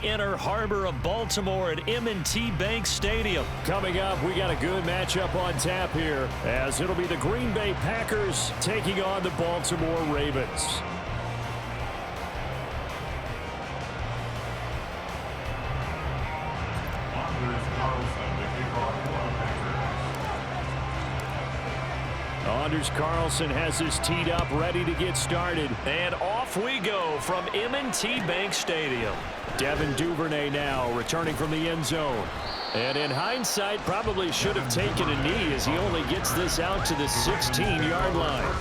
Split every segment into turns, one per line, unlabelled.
Inner harbor of Baltimore at M&T Bank Stadium.
Coming up, we got a good matchup on tap here, as it'll be the Green Bay Packers taking on the Baltimore Ravens. Anders Carlson has his teed up, ready to get started.
And off we go from M&T Bank Stadium.
Devin Duvernay now returning from the end zone. And in hindsight, probably should have taken a knee as he only gets this out to the 16-yard line.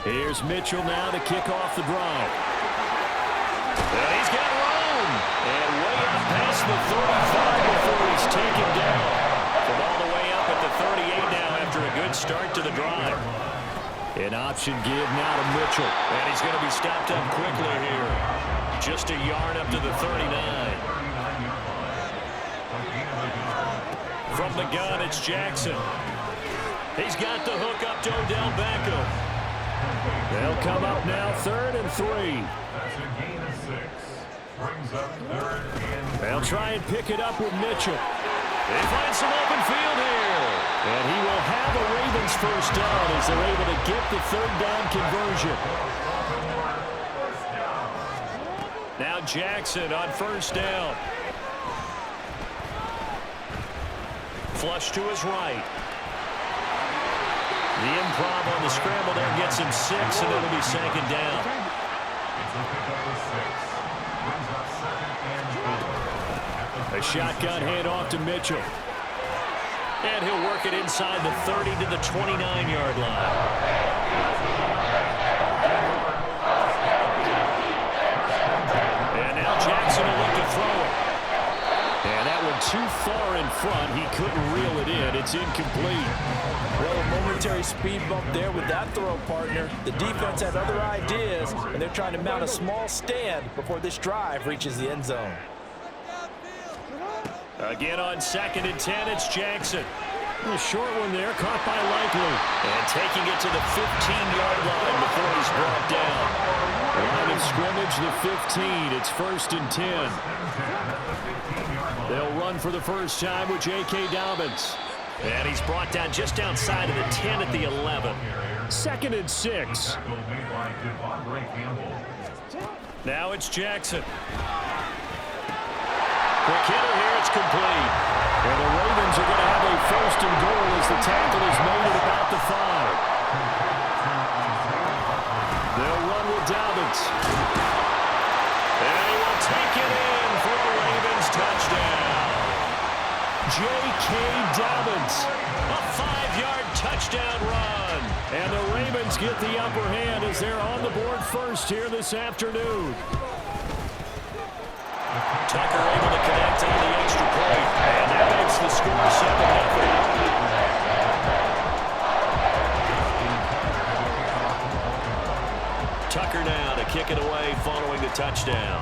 Here's Mitchell now to kick off the drive.
And he's got room. And way up past the 35 before he's taken down. From all the way up at the 38 now after a good start to the drive.
An option give now to Mitchell.
And he's going to be stopped up quickly here. Just a yard up to the 39. From the gun, it's Jackson. He's got the hook up to Odell Beckham.
They'll come up now 3rd and 3.
That's a gain of 6. Brings up 3rd and 3.
They'll try and pick it up with Mitchell.
They find some open field here.
And he will have a Ravens first down as they're able to get the 3rd down conversion.
Now Jackson on first down. Flush to his right. The improv on the scramble there gets him 6, and it'll be 2nd down.
A shotgun handoff to Mitchell.
And he'll work it inside the 30 to the 29-yard line. And now Jackson will look to throw it.
And that one too far in front. He couldn't reel it in. It's incomplete.
Well, a momentary speed bump there with that throw, partner. The defense had other ideas, and they're trying to mount a small stand before this drive reaches the end zone.
Again on 2nd and 10, it's Jackson.
A short one there, caught by Likely.
And taking it to the 15-yard line before he's brought down.
Line of scrimmage, the 15. It's 1st and 10. They'll run for the first time with J.K. Dobbins.
And he's brought down just outside of the 10 at the 11.
2nd and 6.
Now it's Jackson. Quick hitter here, it's complete.
And the Ravens are going to have a 1st and goal as the tackle is made at about the 5. They'll run with Dobbins.
And he will take it in for a Ravens touchdown.
J.K. Dobbins.
A 5-yard touchdown run.
And the Ravens get the upper hand as they're on the board first here this afternoon.
Tucker able to connect on the extra point. And that makes the score 7-0. Tucker now to kick it away following the touchdown.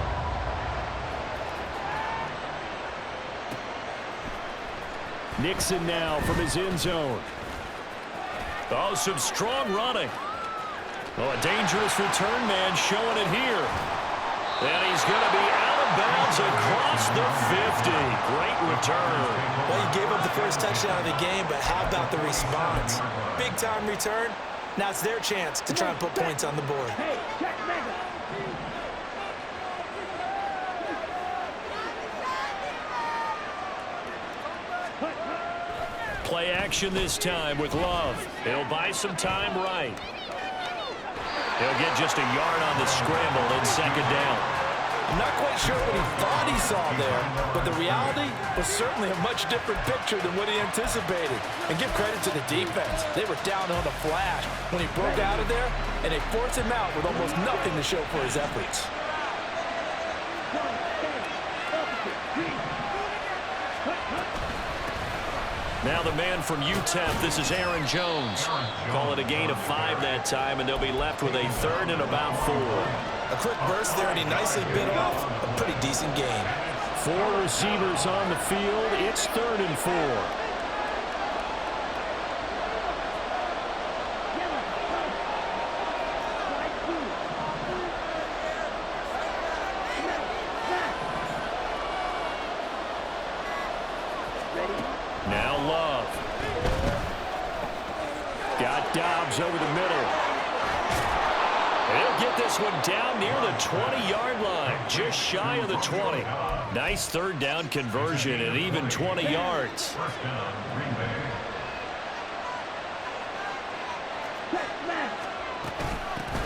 Nixon now from his end zone.
Oh, some strong running. Oh, a dangerous return man showing it here. And he's going to be out of bounds across the 50. Great return.
Well, he gave up the first touchdown of the game, but how about the response? Big-time return. Now it's their chance to try and put points on the board.
Play action this time with Love. He'll buy some time right. He'll get just a yard on the scramble and 2nd down.
I'm not quite sure what he thought he saw there, but the reality was certainly a much different picture than what he anticipated. And give credit to the defense. They were down on the flash when he broke out of there, and they forced him out with almost nothing to show for his efforts.
Now the man from UTEP, this is Aaron Jones. Call it a gain of 5 that time, and they'll be left with a 3rd and about 4.
A quick burst there, and he nicely bit off a pretty decent gain.
4 receivers on the field. It's 3rd and 4. Now Love. Got Dobbs over the middle. He'll get this one down near the 20-yard line, just shy of the 20. Nice 3rd down conversion and even 20 yards.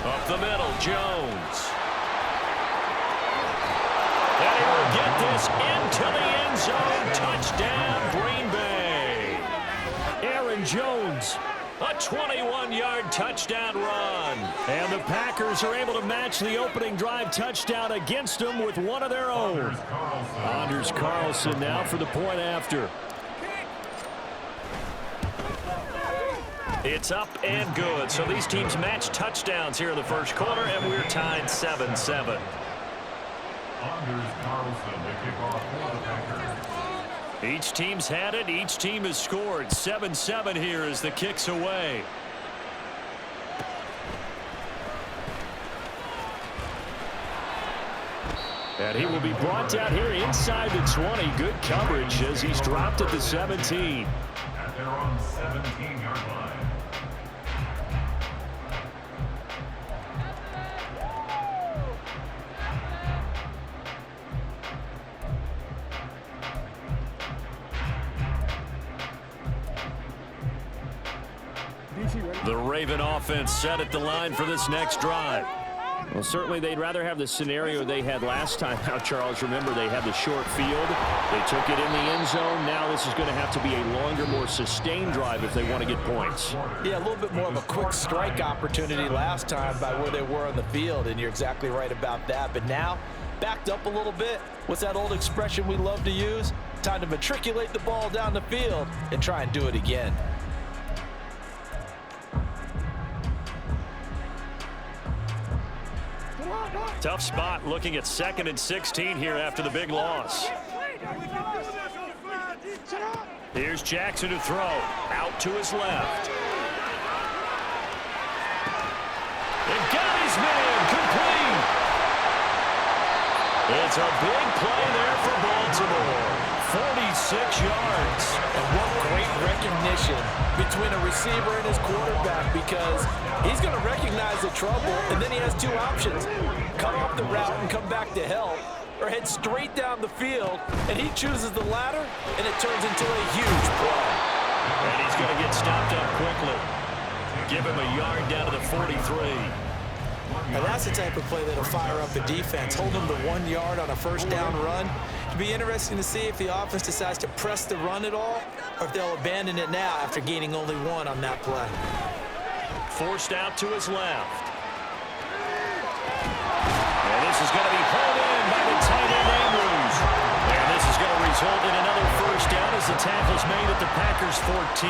Up the middle, Jones. And he will get this into the end zone. Touchdown, Green Bay. Aaron Jones. A 21-yard touchdown run. And the Packers are able to match the opening drive touchdown against them with one of their own. Anders Carlson now for the point after. It's up and good. So these teams match touchdowns here in the first quarter, and we're tied 7-7.
Anders Carlson, the kickoff for the Packers.
Each team's had it. Each team has scored. 7-7 here as the kick's away. And he will be brought down here inside the 20. Good coverage as he's dropped at the 17.
At their own 17-yard line.
The Raven offense set at the line for this next drive. Well, certainly they'd rather have the scenario they had last time. Now, Charles, remember, they had the short field. They took it in the end zone. Now this is going to have to be a longer, more sustained drive if they want to get points.
Yeah, a little bit more of a quick strike opportunity last time by where they were on the field, and you're exactly right about that. But now, backed up a little bit. What's that old expression we love to use? Time to matriculate the ball down the field and try and do it again.
Tough spot looking at 2nd and 16 here after the big loss. Here's Jackson to throw. Out to his left. And got his man complete. It's a big play there for Baltimore. 46 yards.
And what great recognition between a receiver and his quarterback, because he's going to recognize the trouble, and then he has 2 options. Cut off the route and come back to help, or head straight down the field, and he chooses the latter, and it turns into a huge play.
And he's going to get stopped up quickly. Give him a yard down to the 43.
Now that's the type of play that'll fire up the defense. Hold them to 1 yard on a first down run. It'll be interesting to see if the offense decides to press the run at all, or if they'll abandon it now after gaining only 1 on that play.
Forced out to his left. And this is going to be pulled in by the tight end Andrews. And this is going to result in another first down as the tackle's made at the Packers 14.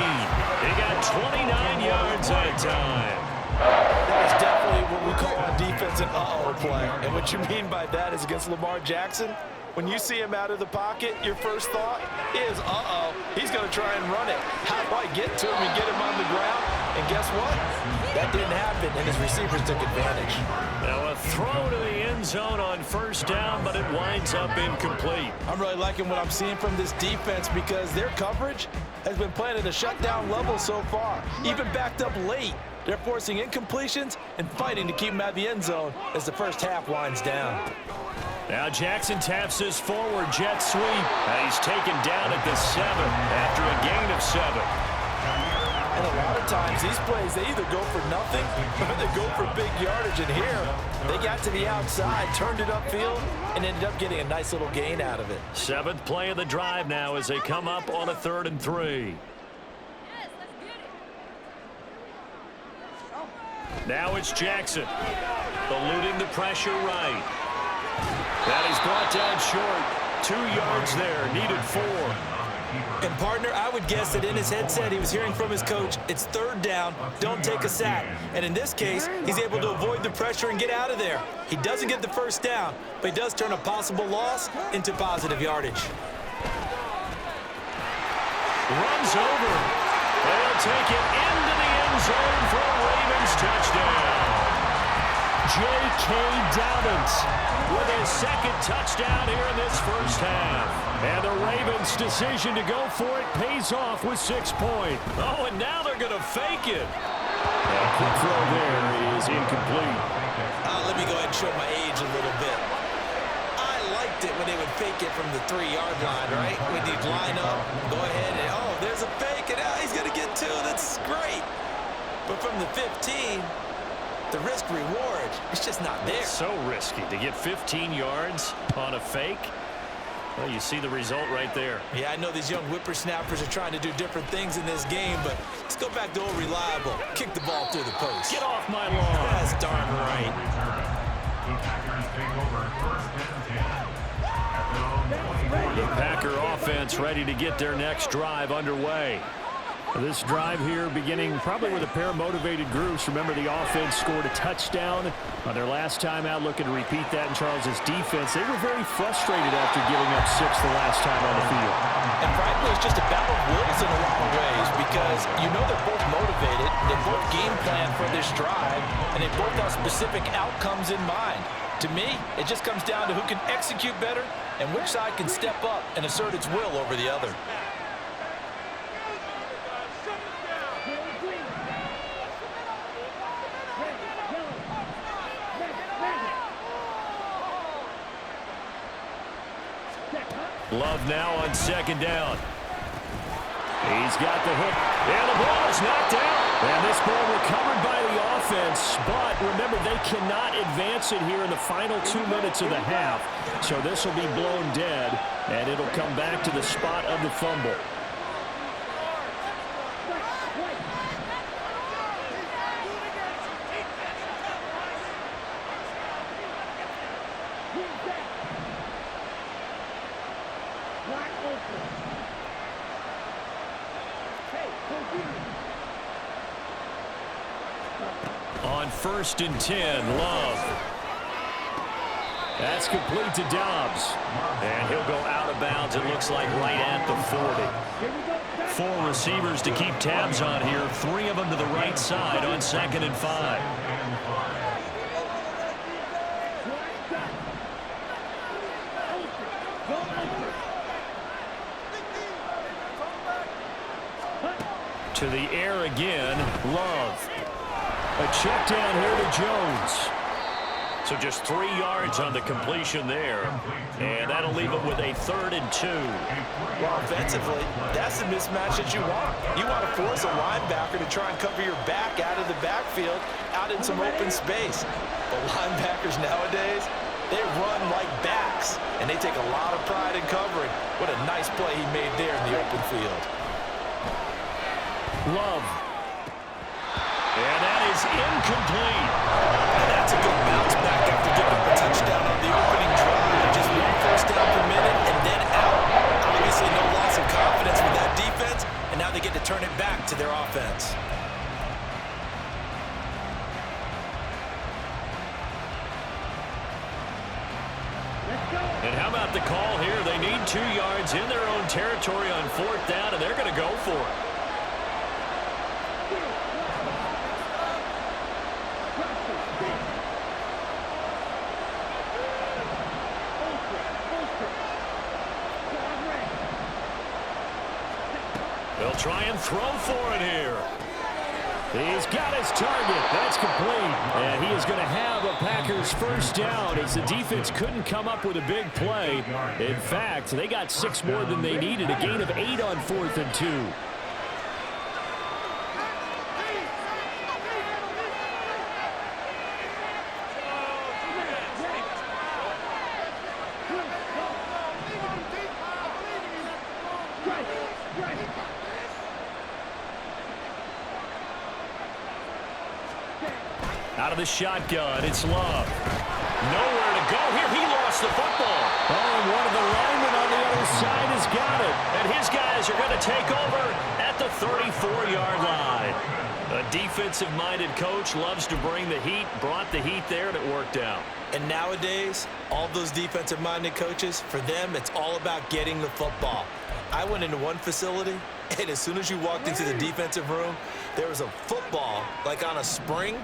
They got 29 yards at a time.
That is definitely what we call on defense an uh-oh play. And what you mean by that is against Lamar Jackson, when you see him out of the pocket, your first thought is, uh-oh, he's going to try and run it. How do I get to him and get him on the ground? And guess what? That didn't happen, and his receivers took advantage.
Now a throw to the end zone on first down, but it winds up incomplete.
I'm really liking what I'm seeing from this defense because their coverage has been playing at a shutdown level so far. Even backed up late, they're forcing incompletions and fighting to keep them out of the end zone as the first half winds down.
Now Jackson taps this forward jet sweep. He's taken down at the 7 after a gain of 7.
And a lot of times these plays, they either go for nothing or they go for big yardage. And here, they got to the outside, turned it upfield, and ended up getting a nice little gain out of it.
7th play of the drive now as they come up on a 3rd and 3. Now it's Jackson, eluding the pressure right. That is brought down short. 2 yards there, needed 4.
And, partner, I would guess that in his headset he was hearing from his coach, it's third down, don't take a sack. And in this case, he's able to avoid the pressure and get out of there. He doesn't get the first down, but he does turn a possible loss into positive yardage.
Runs over. They'll take it into the end zone for a Ravens touchdown. J.K. Dobbins with his second touchdown here in this first half. And the Ravens' decision to go for it pays off with 6 points. Oh, and now they're going to fake it. That quick throw there is incomplete.
Let me go ahead and show my age a little bit. I liked it when they would fake it from the 3-yard line, right? When you'd line up, go ahead and, oh, there's a fake, and he's going to get 2. That's great. But from the 15, the risk-reward, it's just not there.
It's so risky to get 15 yards on a fake. Well, you see the result right there.
Yeah, I know these young whippersnappers are trying to do different things in this game, but let's go back to old reliable. Kick the ball through the post.
Get off my lawn.
That's darn right.
The Packers take over first and 10.
The Packer offense ready to get their next drive underway. This drive here beginning probably with a pair of motivated groups. Remember, the offense scored a touchdown on their last time out, looking to repeat that in Charles's defense. They were very frustrated after giving up 6 the last time on the field.
And frankly, it's just a battle of wills in a lot of ways because you know they're both motivated, they both game plan for this drive, and they both have specific outcomes in mind. To me, it just comes down to who can execute better and which side can step up and assert its will over the other.
Love now on second down. He's got the hook, and the ball is knocked out. And this ball recovered by the offense, but remember, they cannot advance it here in the final 2 minutes of the half. So this will be blown dead, and it'll come back to the spot of the fumble. On 1st and 10, Love. That's complete to Dobbs. And he'll go out of bounds, it looks like, right at the 40. 4 receivers to keep tabs on here. 3 of them to the right side on 2nd and 5. To the air again, Love. A check down here to Jones. So just 3 yards on the completion there. And that'll leave it with a 3rd and 2.
Well, offensively, that's the mismatch that you want. You want to force a linebacker to try and cover your back out of the backfield, out in some open space. But linebackers nowadays, they run like backs, and they take a lot of pride in covering. What a nice play he made there in the open field.
Love. And that is incomplete.
And that's a good bounce back after giving up a touchdown on the opening drive. Just 1 first down per minute and then out. Obviously no loss of confidence with that defense, and now they get to turn it back to their offense.
And how about the call here? They need 2 yards in their own territory on 4th down, and they're going to go for it. They'll try and throw for it here. He's got his target. That's complete. And he is going to have a Packers first down as the defense couldn't come up with a big play. In fact, they got 6 more than they needed. A gain of 8 on 4th and 2. Out of the shotgun, it's Love. Nowhere to go here. He lost the football. Oh, and one of the linemen on the other side is He's got it. And his guys are going to take over at the 34-yard line. A defensive-minded coach loves to bring the heat, brought the heat there, and it worked out.
And nowadays, all those defensive-minded coaches, for them, it's all about getting the football. I went into one facility, and as soon as you walked into the defensive room, there was a football, like on a spring,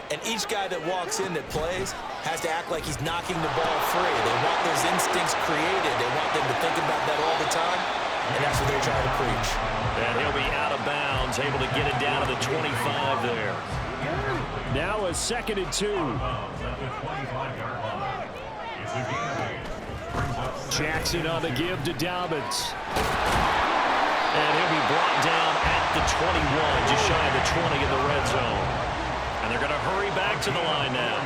and each guy that walks in that plays has to act like he's knocking the ball free. They want those instincts created. They want them to think about that all the time, and that's what they're trying to preach.
And he'll be out of bounds, able to get it down to the 25 there. Now a 2nd and 2. Jackson on the give to Dobbins. And he'll be brought down at the 21, just shy of the 20 in the red zone. And they're going to hurry back to the line now.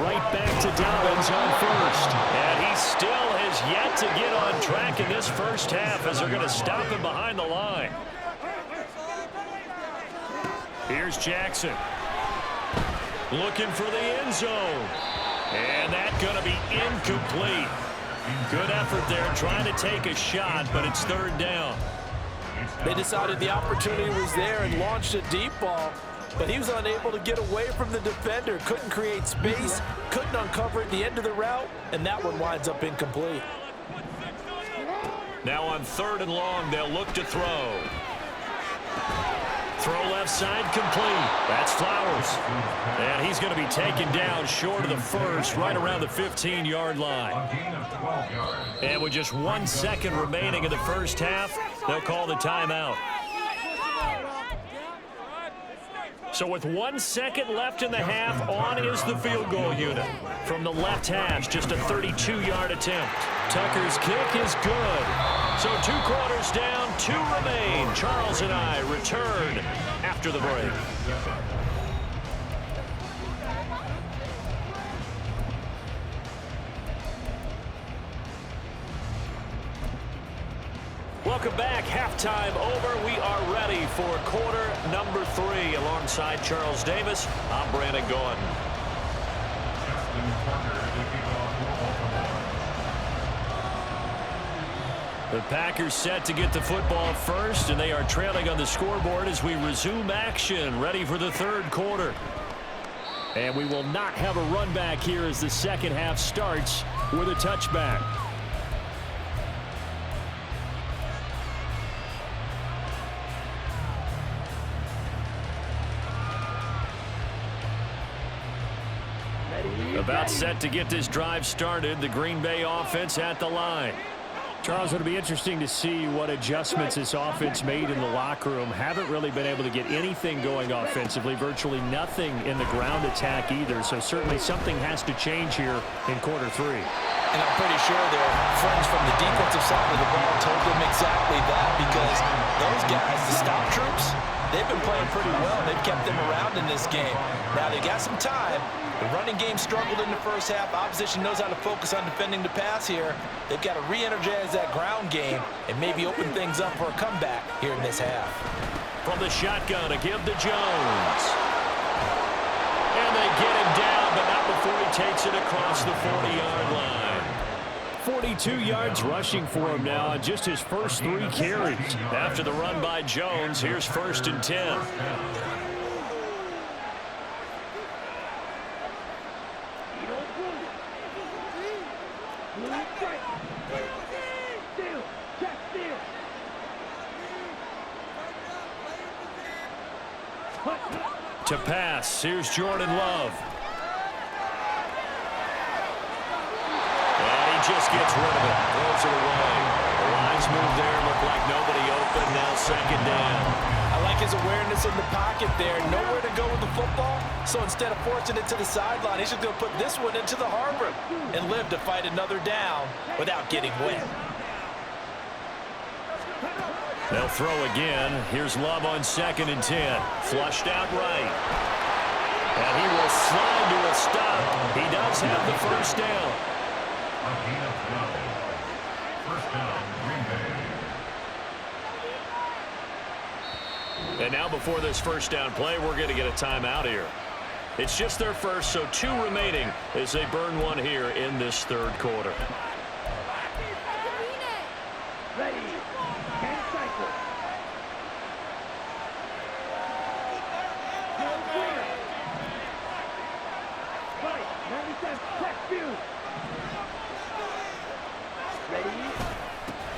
Right back to Dobbins on first. And he still has yet to get on track in this first half as they're going to stop him behind the line. Here's Jackson. Looking for the end zone. And that's going to be incomplete. Good effort there trying to take a shot, but it's 3rd down.
They decided the opportunity was there and launched a deep ball, but he was unable to get away from the defender. Couldn't create space, couldn't uncover at the end of the route, and that one winds up incomplete.
Now on 3rd and long, they'll look to throw. Throw left side complete. That's Flowers. And he's going to be taken down short of the first, right around the 15-yard line. And with just 1 second remaining in the first half, they'll call the timeout. So with 1 second left in the half, on is the field goal unit. From the left hash, just a 32-yard attempt. Tucker's kick is good. So 2 quarters down, 2 remain. Charles and I return after the break. Welcome back. Halftime over. We are ready for quarter number 3. Alongside Charles Davis, I'm Brandon Gordon. The Packers set to get the football first, and they are trailing on the scoreboard as we resume action, ready for the 3rd quarter. And we will not have a run back here as the second half starts with a touchback. About set to get this drive started, the Green Bay offense at the line. Charles, it'll be interesting to see what adjustments this offense made in the locker room. Haven't really been able to get anything going offensively, virtually nothing in the ground attack either. So certainly something has to change here in quarter 3.
And I'm pretty sure their friends from the defensive side of the ball told them exactly that, because those guys, the stop troops, they've been playing pretty well. They've kept them around in this game. Now they got some time. The running game struggled in the first half. Opposition knows how to focus on defending the pass here. They've got to re-energize that ground game and maybe open things up for a comeback here in this half.
From the shotgun, a give to Jones. And they get him down, but not before he takes it across the 40-yard line. 42 yards rushing for him now on just his first 3 carries. After the run by Jones, here's 1st and 10. To pass, here's Jordan Love. And he just gets rid of it, throws it away. The lines move there, look like nobody open, now 2nd down.
I like his awareness in the pocket there, nowhere to go with the football, so instead of forcing it to the sideline, he's just going to put this one into the harbor and live to fight another down without getting wet.
They'll throw again. Here's Love on 2nd and 10. Flushed out right. And he will slide to a stop. He does have the first down. And now before this first down play, we're going to get a timeout here. It's just their first, so 2 remaining as they burn one here in this 3rd quarter.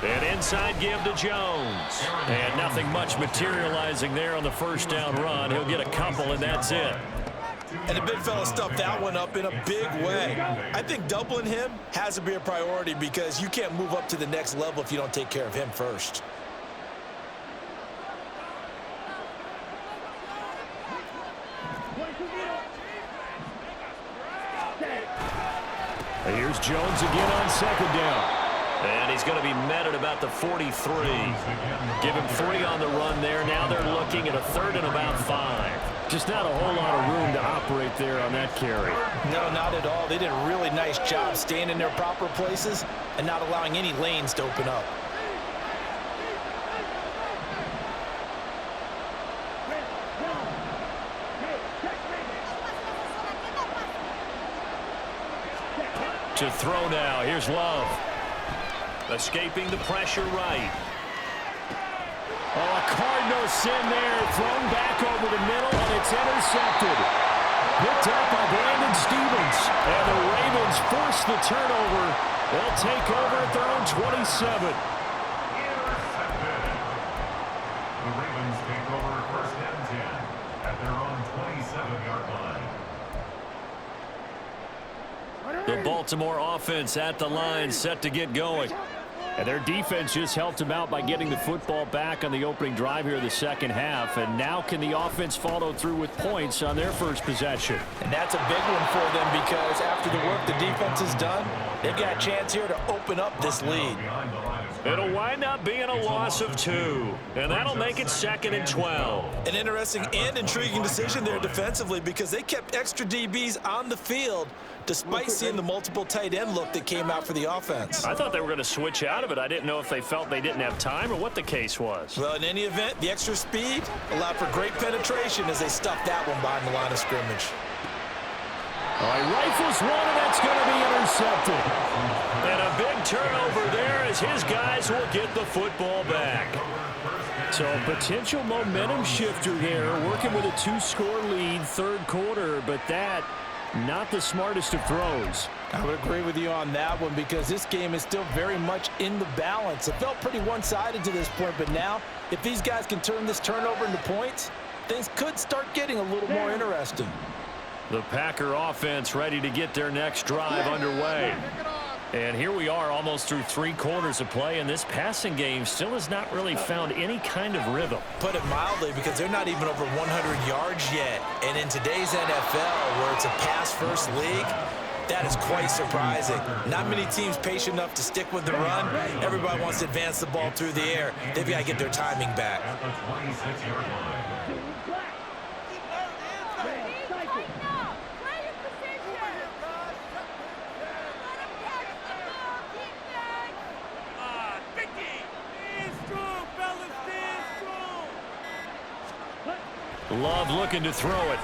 And inside give to Jones. And nothing much materializing there on the first down run. He'll get a couple, and that's it.
And the big fella stuffed that one up in a big way. I think doubling him has to be a priority because you can't move up to the next level if you don't take care of him first.
Here's Jones again on second down. And he's going to be met at about the 43. Give him 3 on the run there. Now they're looking at a 3rd and about 5. Just not a whole lot of room to operate there on that carry.
No, not at all. They did a really nice job staying in their proper places and not allowing any lanes to open up.
To throw now. Here's Love. Escaping the pressure right. Oh, a Cardinal sin there. Thrown back over the middle, and it's intercepted. Picked up by Brandon Stevens. And the Ravens force the turnover. They'll take over at their own 27.
Intercepted. The Ravens take over 1st and 10 at their own 27-yard line.
The Baltimore offense at the line, set to get going. And their defense just helped them out by getting the football back on the opening drive here in the second half. And now can the offense follow through with points on their first possession?
And that's a big one for them because after the work the defense has done, they've got a chance here to open up this lead.
It'll wind up being a loss of 2. And that'll make it 2nd and 12.
An interesting and intriguing decision there defensively because they kept extra DBs on the field despite seeing the multiple tight end look that came out for the offense.
I thought they were going to switch out of it. I didn't know if they felt they didn't have time or what the case was.
Well, in any event, the extra speed allowed for great penetration as they stuffed that one behind the line of scrimmage.
All right, rifles one, and that's going to be intercepted. And a big turnover there as his guys will get the football back. So a potential momentum shifter there, working with a 2-score lead, 3rd quarter, but that not the smartest of throws.
I would agree with you on that one because this game is still very much in the balance. It felt pretty one-sided to this point, but now if these guys can turn this turnover into points, things could start getting a little more interesting.
The Packer offense ready to get their next drive underway. And here we are almost through 3 quarters of play, and this passing game still has not really found any kind of rhythm.
Put it mildly, because they're not even over 100 yards yet. And in today's NFL, where it's a pass-first league, that is quite surprising. Not many teams patient enough to stick with the run. Everybody wants to advance the ball through the air. They've got to get their timing back.
At the 26-yard line.
Love looking to throw it.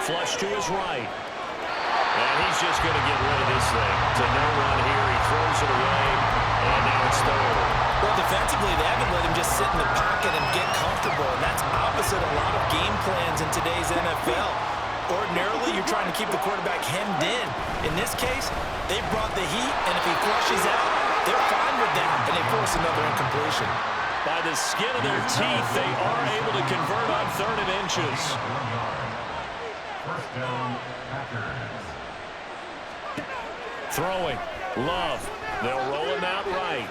Flush to his right. And he's just going to get rid of this thing. It's a no-run here. He throws it away. And now it's 3rd.
Well, defensively, they haven't let him just sit in the pocket and get comfortable. And that's opposite a lot of game plans in today's NFL. Ordinarily, you're trying to keep the quarterback hemmed in. In this case, they brought the heat, and if he flushes out, they're fine with that. And they force another incompletion.
By the skin of their teeth, they are able to convert on 3rd and inches.
1st down, Packers.
Throwing. Love. They'll roll him out right.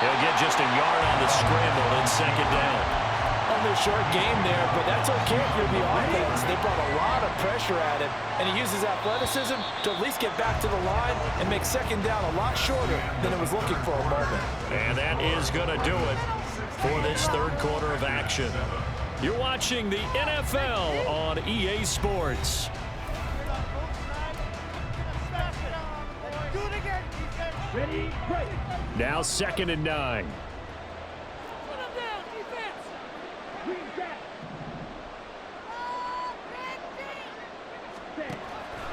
He'll get just a yard on the scramble in 2nd down.
On the short game there, but that's okay if you're the offense. They brought a lot of pressure at him, and he uses athleticism to at least get back to the line and make 2nd down a lot shorter than it was looking for a moment.
And that is going to do it for this 3rd quarter of action. You're watching the NFL on EA Sports. Now 2nd and 9.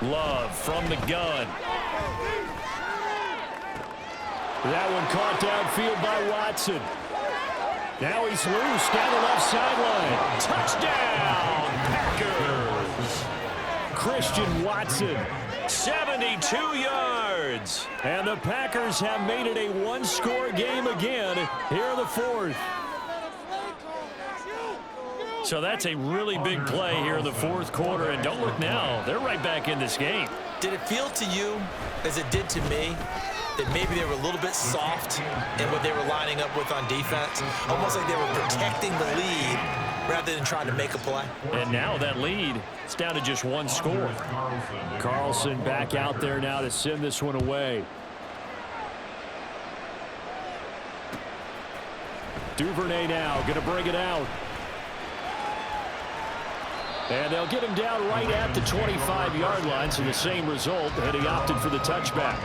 Love from the gun. That one caught downfield by Watson. Now he's loose down the left sideline. Touchdown, Packers. Christian Watson, 72 yards. yards. And the Packers have made it a one-score game again here in the fourth. So that's a really big play here in the fourth quarter. And don't look now, they're right back in this game.
Did it feel to you, as it did to me, that maybe they were a little bit soft in what they were lining up with on defense? Almost like they were protecting the lead rather than trying to make a play.
And now that lead, it's down to just one score. Carlson back out there now to send this one away. Duvernay now going to bring it out. And they'll get him down right at the 25-yard line, so the same result, and he opted for the touchback.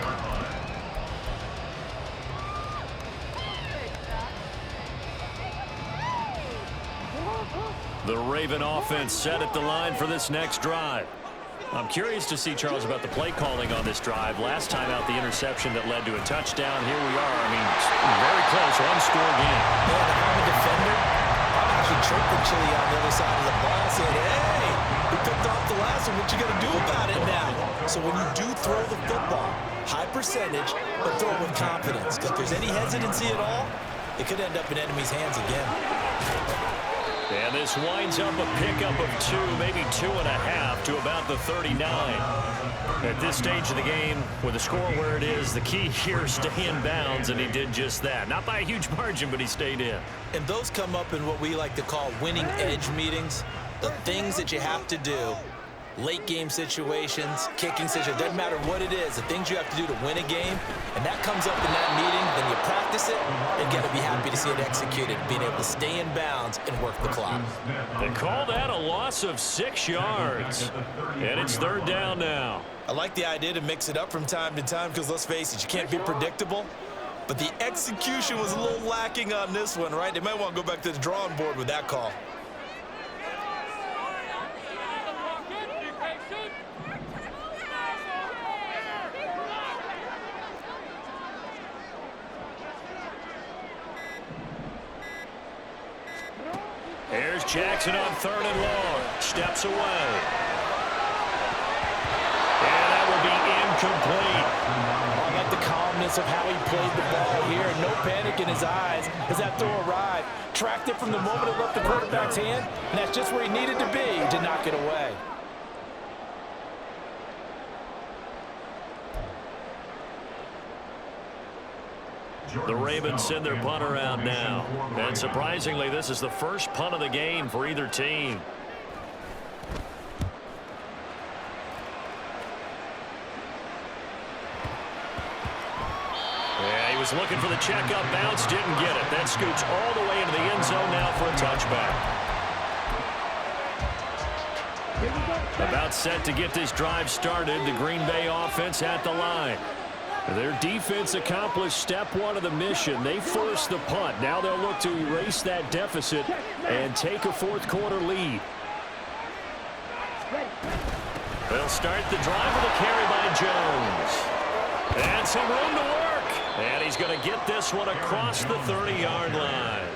The Raven offense set at the line for this next drive. I'm curious to see, Charles, about the play calling on this drive. Last time out, the interception that led to a touchdown. Here we are. I mean, very close, one-score game.
Man, if I'm a defender, I'm actually chirping Chili on the other side of the ball, saying, hey, we picked off the last one. What you got to do about it now? So when you do throw the football, high percentage, but throw it with confidence. Because if there's any hesitancy at all, it could end up in enemy's hands again.
And this winds up a pickup of 2, maybe 2.5 to about the 39. At this stage of the game, with the score where it is, the key here, stay in bounds, and he did just that. Not by a huge margin, but he stayed in.
And those come up in what we like to call winning edge meetings. The things that you have to do, late game situations, kicking situations, doesn't matter what it is, the things you have to do to win a game, and that comes up in that meeting, then you practice it, and got to be happy to see it executed, being able to stay in bounds and work the clock.
They call that a loss of 6 yards, and it's third down now.
I like the idea to mix it up from time to time because, let's face it, you can't be predictable, but the execution was a little lacking on this one, right? They might want to go back to the drawing board with that call.
Here's Jackson on 3rd and long. Steps away. And that will be incomplete.
I like the calmness of how he played the ball here. No panic in his eyes as that throw arrived. Tracked it from the moment it left the quarterback's hand, and that's just where he needed to be to knock it away.
The Ravens send their punter out now. And surprisingly, this is the first punt of the game for either team. Yeah, he was looking for the checkup bounce, didn't get it. That scoots all the way into the end zone now for a touchback. About set to get this drive started, the Green Bay offense at the line. Their defense accomplished step 1 of the mission. They forced the punt. Now they'll look to erase that deficit and take a fourth quarter lead. They'll start the drive with a carry by Jones. And some room to work. And he's going to get this one across the 30-yard line.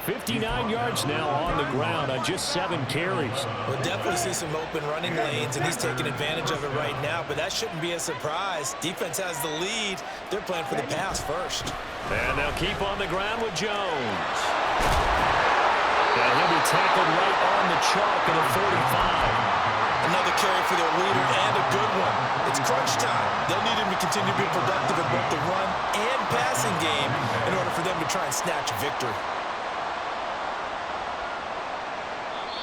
59 yards now on the ground on just 7 carries.
We'll definitely see some open running lanes, and he's taking advantage of it right now, but that shouldn't be a surprise. Defense has the lead. They're playing for the pass first.
And they'll keep on the ground with Jones. And he'll be tackled right on the chalk of the 45.
Another carry for their leader, and a good one. It's crunch time. They'll need him to continue to be productive in both the run and passing game in order for them to try and snatch a victory.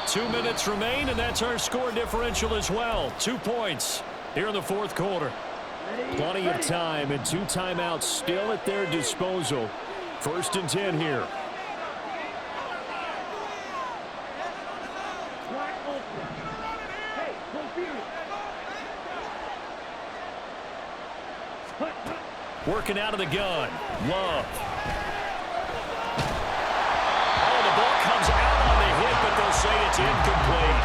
2 minutes remain, and that's our score differential as well. 2 points here in the fourth quarter. Plenty of time and 2 timeouts still at their disposal. 1st and 10 here. Working out of the gun. Love. Oh, the ball comes out on the hit, but they'll say it's incomplete.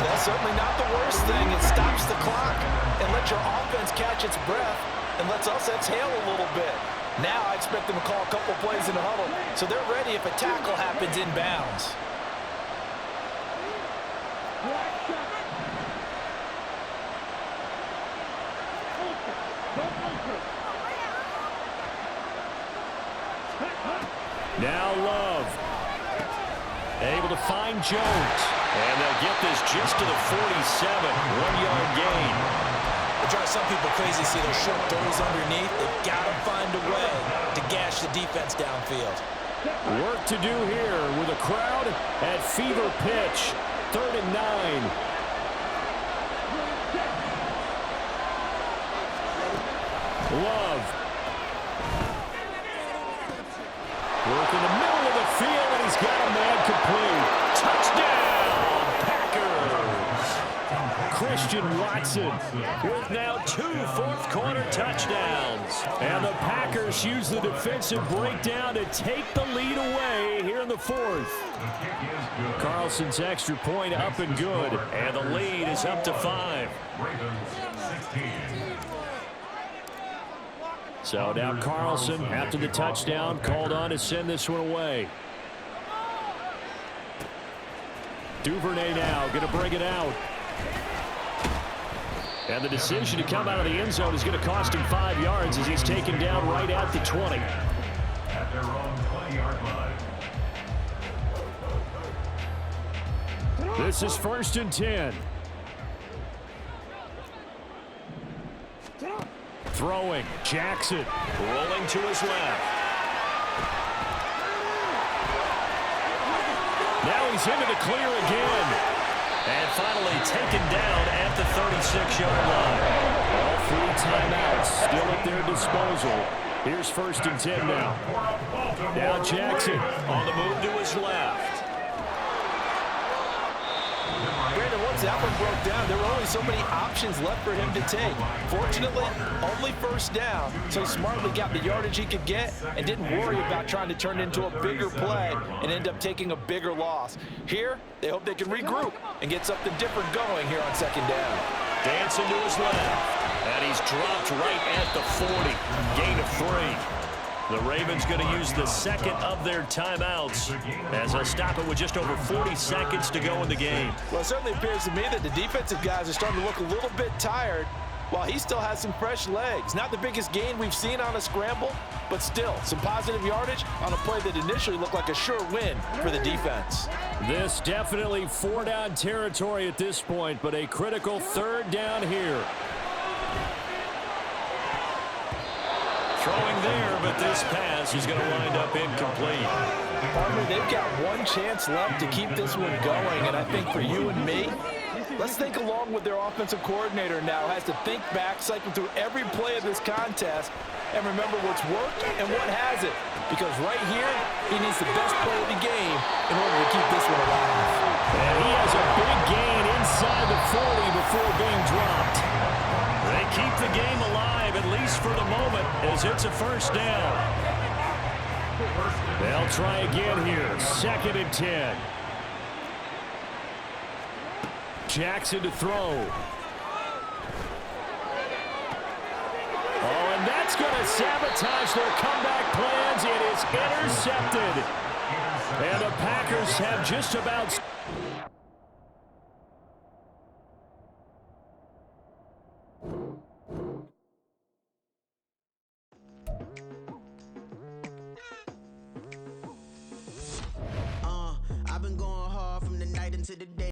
That's certainly not the worst thing. It stops the clock and lets your offense catch its breath and lets us exhale a little bit. Now I expect them to call a couple plays in the huddle, so they're ready if a tackle happens inbounds.
Now Love. Able to find Jones. And they'll get this just to the 47. 1-yard gain.
It drives some people crazy to see those short throws underneath. They've got to find a way to gash the defense downfield.
Work to do here with a crowd at fever pitch. 3rd and 9. Love. Work in the middle of the field, and he's got a man complete. Touchdown, Packers. Christian Watson with now 2 fourth-quarter touchdowns. And the Packers use the defensive breakdown to take the lead away here in the 4th. Carlson's extra point up and good, and the lead is up to 5. So now Carlson, after the touchdown, called on to send this one away. Duvernay now going to bring it out. And the decision to come out of the end zone is going to cost him 5 yards as he's taken down right at the 20.
At their own 20-yard line.
This is 1st and 10. Throwing, Jackson rolling to his left. Now he's into the clear again. And finally taken down at the 36-yard line. All 3 timeouts still at their disposal. Here's 1st and 10 now. Now Jackson on the move to his left.
Brandon, once that one broke down, there were only so many options left for him to take. Fortunately, only 1st down, so he smartly got the yardage he could get and didn't worry about trying to turn it into a bigger play and end up taking a bigger loss. Here, they hope they can regroup and get something different going here on 2nd down.
Dancing to his left, and he's dropped right at the 40. Gain of 3. The Ravens going to use the 2nd of their timeouts as they'll stop it with just over 40 seconds to go in the game.
Well, it certainly appears to me that the defensive guys are starting to look a little bit tired while he still has some fresh legs. Not the biggest gain we've seen on a scramble, but still some positive yardage on a play that initially looked like a sure win for the defense.
This definitely 4-down territory at this point, but a critical 3rd down here. Throwing there, but this pass is going to wind up incomplete.
Partner, they've got one chance left to keep this one going, and I think for you and me, let's think along with their offensive coordinator now. Has to think back, cycle through every play of this contest, and remember what's worked and what hasn't. Because right here, he needs the best play of the game in order to keep this one alive.
And he has a big gain inside the 40 before being dropped. They keep the game alive, at least for the moment, as it's a 1st down. They'll try again here. 2nd and 10. Jackson to throw. Oh, and that's going to sabotage their comeback plans. It is intercepted. And the Packers have just about...
I've been going hard from the night into the day.